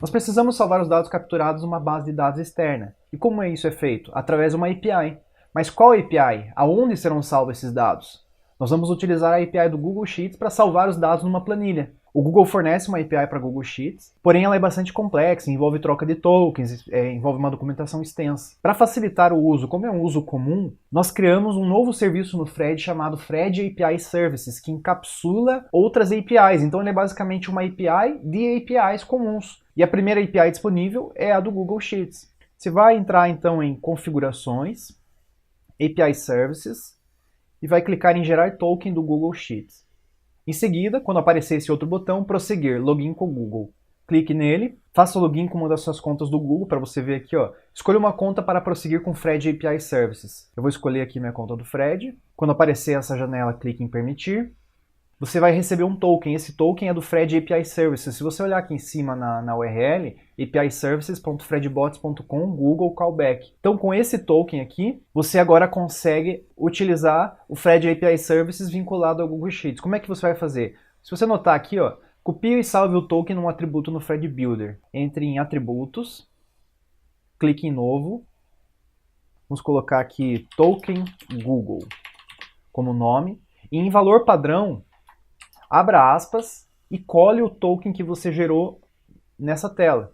Nós precisamos salvar os dados capturados numa base de dados externa. E como isso é feito? Através de uma API. Mas qual API? Aonde serão salvos esses dados? Nós vamos utilizar a API do Google Sheets para salvar os dados numa planilha. O Google fornece uma API para Google Sheets, porém ela é bastante complexa, envolve troca de tokens, envolve uma documentação extensa. Para facilitar o uso, como é um uso comum, nós criamos um novo serviço no Fred chamado Fred API Services, que encapsula outras APIs. Então ele é basicamente uma API de APIs comuns. E a primeira API disponível é a do Google Sheets. Você vai entrar então em Configurações, API Services, e vai clicar em Gerar Token do Google Sheets. Em seguida, quando aparecer esse outro botão, prosseguir, login com o Google. Clique nele, faça o login com uma das suas contas do Google, para você ver aqui, ó. Escolha uma conta para prosseguir com Fred API Services. Eu vou escolher aqui minha conta do Fred. Quando aparecer essa janela, clique em permitir. Você vai receber um token. Esse token é do Fred API Services. Se você olhar aqui em cima na URL, apiservices.fredbots.com Google Callback. Então, com esse token aqui, você agora consegue utilizar o Fred API Services vinculado ao Google Sheets. Como é que você vai fazer? Se você notar aqui, ó, copie e salve o token num atributo no Fred Builder. Entre em Atributos, clique em Novo. Vamos colocar aqui Token Google como nome. E em valor padrão, abra aspas e cole o token que você gerou nessa tela.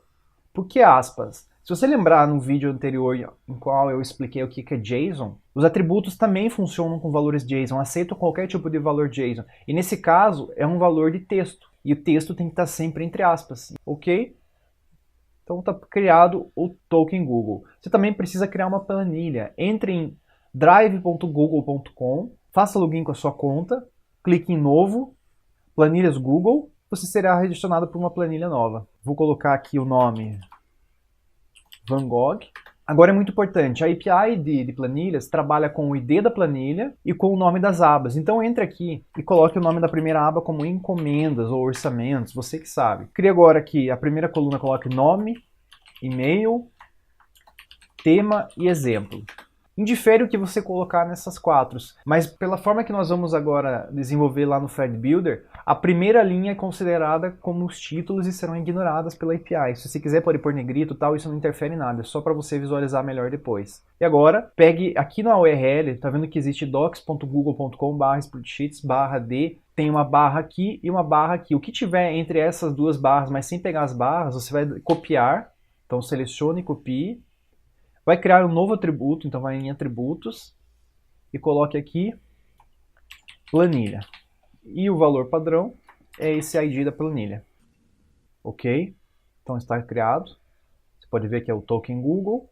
Por que aspas? Se você lembrar no vídeo anterior em qual eu expliquei o que é JSON, os atributos também funcionam com valores JSON, aceitam qualquer tipo de valor JSON. E nesse caso é um valor de texto. E o texto tem que estar sempre entre aspas. Ok? Então está criado o token Google. Você também precisa criar uma planilha. Entre em drive.google.com, faça login com a sua conta, clique em Novo, Planilhas Google, você será redirecionado para uma planilha nova. Vou colocar aqui o nome Van Gogh. Agora é muito importante, a API de planilhas trabalha com o ID da planilha e com o nome das abas. Então entre aqui e coloque o nome da primeira aba como encomendas ou orçamentos, você que sabe. Crie agora aqui a primeira coluna, coloque nome, e-mail, tema e exemplo. Indifere o que você colocar nessas quatro, mas pela forma que nós vamos agora desenvolver lá no Fred Builder, a primeira linha é considerada como os títulos e serão ignoradas pela API. Se você quiser pode pôr negrito e tal, isso não interfere em nada, é só para você visualizar melhor depois. E agora, pegue aqui na URL, tá vendo que existe docs.google.com/spreadsheets/d, tem uma barra aqui e uma barra aqui. O que tiver entre essas duas barras, mas sem pegar as barras, você vai copiar, então selecione e copie. Vai criar um novo atributo, então vai em atributos e coloque aqui planilha. E o valor padrão é esse ID da planilha. Ok? Então está criado. Você pode ver que é o token Google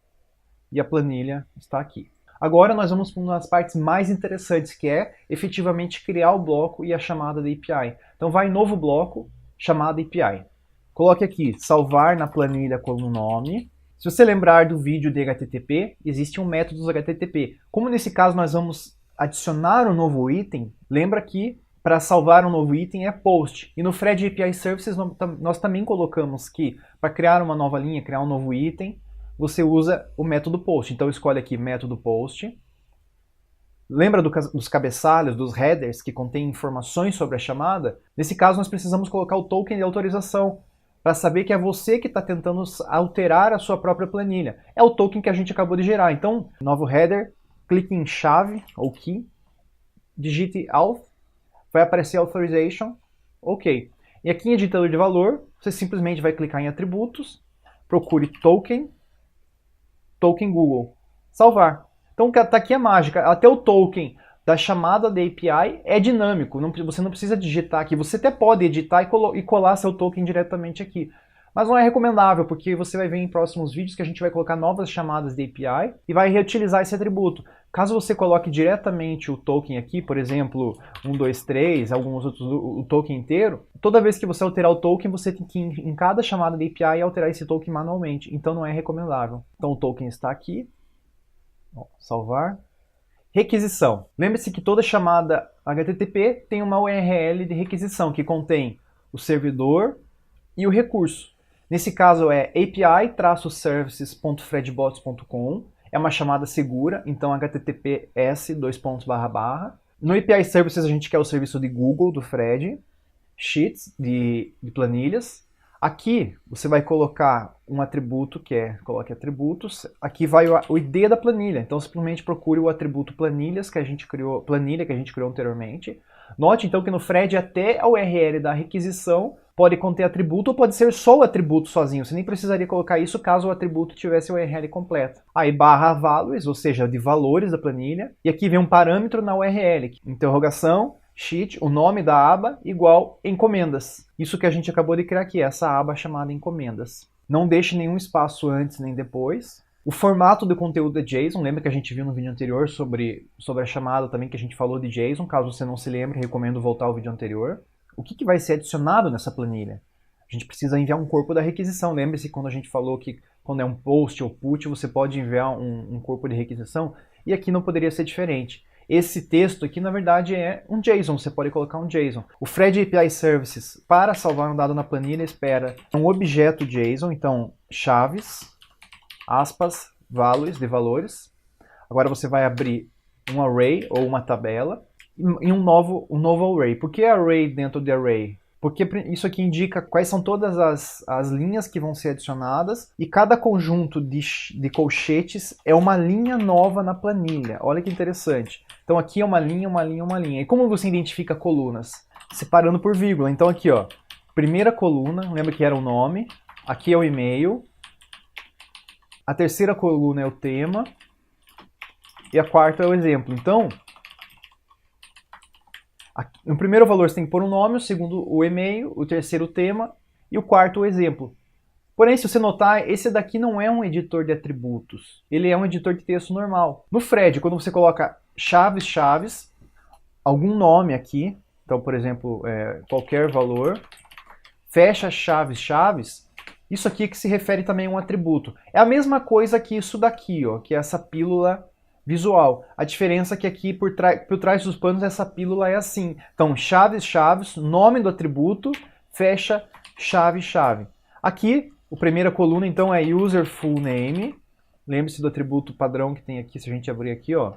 e a planilha está aqui. Agora nós vamos para uma das partes mais interessantes, que é efetivamente criar o bloco e a chamada da API. Então vai em novo bloco, chamada API. Coloque aqui salvar na planilha como nome. Se você lembrar do vídeo de HTTP, existe um método do HTTP. Como nesse caso nós vamos adicionar um novo item, lembra que para salvar um novo item é post. E no Fred API Services nós também colocamos que para criar uma nova linha, criar um novo item, você usa o método post. Então escolhe aqui método post. Lembra dos cabeçalhos, dos headers que contêm informações sobre a chamada? Nesse caso nós precisamos colocar o token de autorização, para saber que é você que está tentando alterar a sua própria planilha. É o token que a gente acabou de gerar. Então, novo header, clique em chave ou key, digite auth, vai aparecer authorization, ok. E aqui em editor de valor, você simplesmente vai clicar em atributos, procure token, token Google, salvar. Então está aqui a mágica, até o token da chamada da API é dinâmico, você não precisa digitar aqui, você até pode editar e colar seu token diretamente aqui. Mas não é recomendável, porque você vai ver em próximos vídeos que a gente vai colocar novas chamadas de API e vai reutilizar esse atributo. Caso você coloque diretamente o token aqui, por exemplo, 1, 2, 3, alguns outros, o token inteiro, toda vez que você alterar o token, você tem que ir em cada chamada de API alterar esse token manualmente, então não é recomendável. Então o token está aqui, salvar. Requisição. Lembre-se que toda chamada HTTP tem uma URL de requisição que contém o servidor e o recurso. Nesse caso é api-services.fredbots.com. É uma chamada segura, então https://. No API Services a gente quer o serviço de Google, do Fred, Sheets, de planilhas. Aqui você vai colocar um atributo que é, coloque atributos, aqui vai o ID da planilha, então simplesmente procure o atributo planilhas que a gente criou, planilha que a gente criou anteriormente. Note então que no thread até a URL da requisição pode conter atributo ou pode ser só o atributo sozinho, você nem precisaria colocar isso caso o atributo tivesse a URL completa. Aí barra values, ou seja, de valores da planilha, e aqui vem um parâmetro na URL, interrogação, sheet, o nome da aba, igual encomendas. Isso que a gente acabou de criar aqui, essa aba chamada encomendas. Não deixe nenhum espaço antes nem depois. O formato do conteúdo é JSON, lembra que a gente viu no vídeo anterior sobre a chamada também, que a gente falou de JSON. Caso você não se lembre, recomendo voltar ao vídeo anterior. O que vai ser adicionado nessa planilha? A gente precisa enviar um corpo da requisição. Lembre-se quando a gente falou que quando é um post ou put, você pode enviar um corpo de requisição, e aqui não poderia ser diferente. Esse texto aqui, na verdade, é um JSON, você pode colocar um JSON. O Thread API Services, para salvar um dado na planilha, espera um objeto JSON, então chaves, aspas, values, de valores. Agora você vai abrir um array ou uma tabela e um novo array. Por que array dentro de array? Porque isso aqui indica quais são todas as linhas que vão ser adicionadas e cada conjunto de colchetes é uma linha nova na planilha. Olha que interessante. Então aqui é uma linha, uma linha, uma linha. E como você identifica colunas? Separando por vírgula. Então aqui, ó, primeira coluna, lembra que era o nome, aqui é o e-mail, a terceira coluna é o tema e a quarta é o exemplo. Então, no primeiro valor você tem que pôr um nome, o segundo o e-mail, o terceiro o tema e o quarto o exemplo. Porém, se você notar, esse daqui não é um editor de atributos, ele é um editor de texto normal. No Thread, quando você coloca chaves, algum nome aqui, então, por exemplo, qualquer valor, fecha chaves, isso aqui que se refere também a um atributo. É a mesma coisa que isso daqui, ó, que é essa pílula visual. A diferença é que aqui por trás dos panos essa pílula é assim. Então, chaves, nome do atributo, fecha chave. Aqui, a primeira coluna então é user full name. Lembre-se do atributo padrão que tem aqui, se a gente abrir aqui, ó.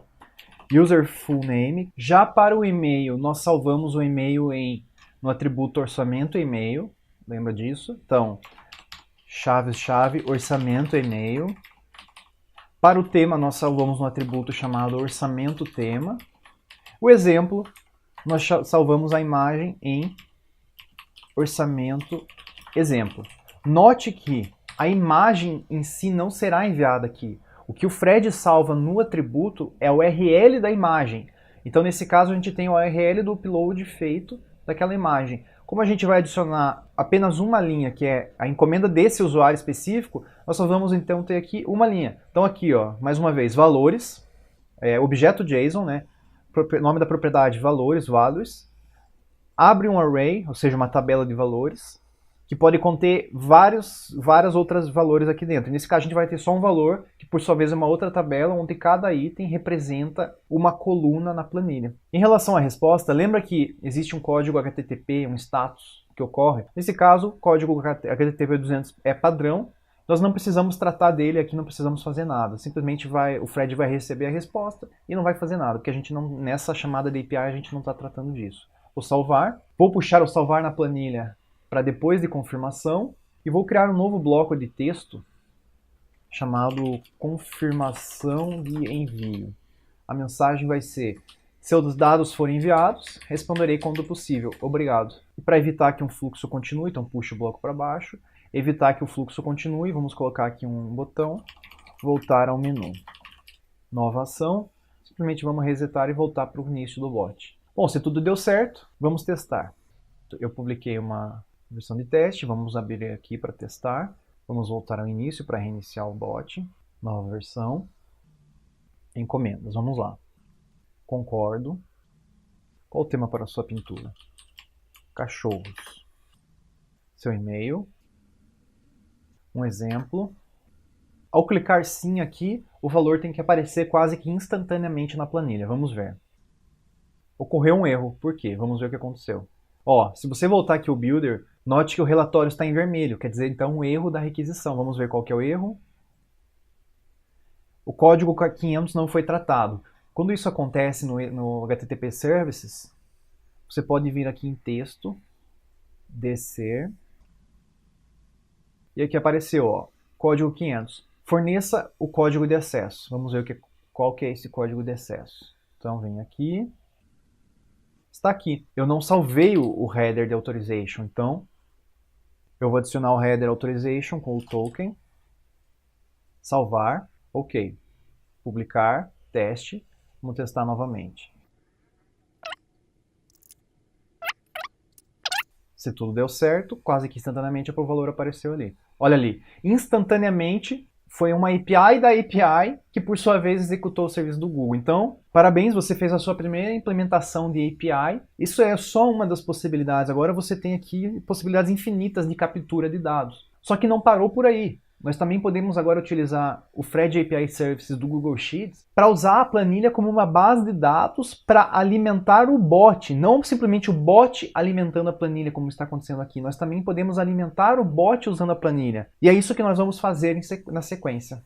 User full name. Já para o e-mail, nós salvamos o e-mail no atributo orçamento e-mail. Lembra disso? Então, chave, orçamento e-mail. Para o tema, nós salvamos um atributo chamado orçamento tema. O exemplo, nós salvamos a imagem em orçamento exemplo. Note que a imagem em si não será enviada aqui. O que o Thread salva no atributo é o URL da imagem. Então, nesse caso, a gente tem o URL do upload feito daquela imagem. Como a gente vai adicionar apenas uma linha, que é a encomenda desse usuário específico, nós só vamos então ter aqui uma linha. Então aqui, ó, mais uma vez, valores, objeto JSON, né? Nome da propriedade, valores, values. Abre um array, ou seja, uma tabela de valores, que pode conter várias outras valores aqui dentro. Nesse caso, a gente vai ter só um valor, que por sua vez é uma outra tabela, onde cada item representa uma coluna na planilha. Em relação à resposta, lembra que existe um código HTTP, um status que ocorre? Nesse caso, o código HTTP 200 é padrão, nós não precisamos tratar dele aqui, não precisamos fazer nada. Simplesmente o Thread vai receber a resposta e não vai fazer nada, porque a gente não, nessa chamada de API a gente não está tratando disso. Vou salvar, vou puxar o salvar na planilha para depois de confirmação e vou criar um novo bloco de texto chamado confirmação de envio. A mensagem vai ser: seus dados forem enviados, responderei quando possível. Obrigado. E para evitar que um fluxo continue, então puxa o bloco para baixo. Evitar que o fluxo continue, vamos colocar aqui um botão, voltar ao menu. Nova ação, simplesmente vamos resetar e voltar para o início do bot. Bom, se tudo deu certo, vamos testar. Eu publiquei uma versão de teste, vamos abrir aqui para testar. Vamos voltar ao início para reiniciar o bot. Nova versão. Encomendas, vamos lá. Concordo. Qual o tema para a sua pintura? Cachorros. Seu e-mail. Um exemplo. Ao clicar sim aqui, o valor tem que aparecer quase que instantaneamente na planilha. Vamos ver. Ocorreu um erro. Por quê? Vamos ver o que aconteceu. Ó, se você voltar aqui o Builder, note que o relatório está em vermelho. Quer dizer, então, um erro da requisição. Vamos ver qual que é o erro. O código 500 não foi tratado. Quando isso acontece no HTTP Services, você pode vir aqui em texto, descer, E aqui apareceu, ó, código 500. Forneça o código de acesso. Vamos ver qual que é esse código de acesso. Então, vem aqui. Está aqui. Eu não salvei o header de authorization, então eu vou adicionar o header authorization com o token. Salvar. Ok. Publicar. Teste. Vamos testar novamente. Se tudo deu certo, quase que instantaneamente o valor apareceu ali. Olha ali. Instantaneamente foi uma API da API que, por sua vez, executou o serviço do Google. Então, parabéns, você fez a sua primeira implementação de API. Isso é só uma das possibilidades. Agora você tem aqui possibilidades infinitas de captura de dados. Só que não parou por aí. Nós também podemos agora utilizar o Thread API Services do Google Sheets para usar a planilha como uma base de dados para alimentar o bot, não simplesmente o bot alimentando a planilha como está acontecendo aqui. Nós também podemos alimentar o bot usando a planilha. E é isso que nós vamos fazer na sequência.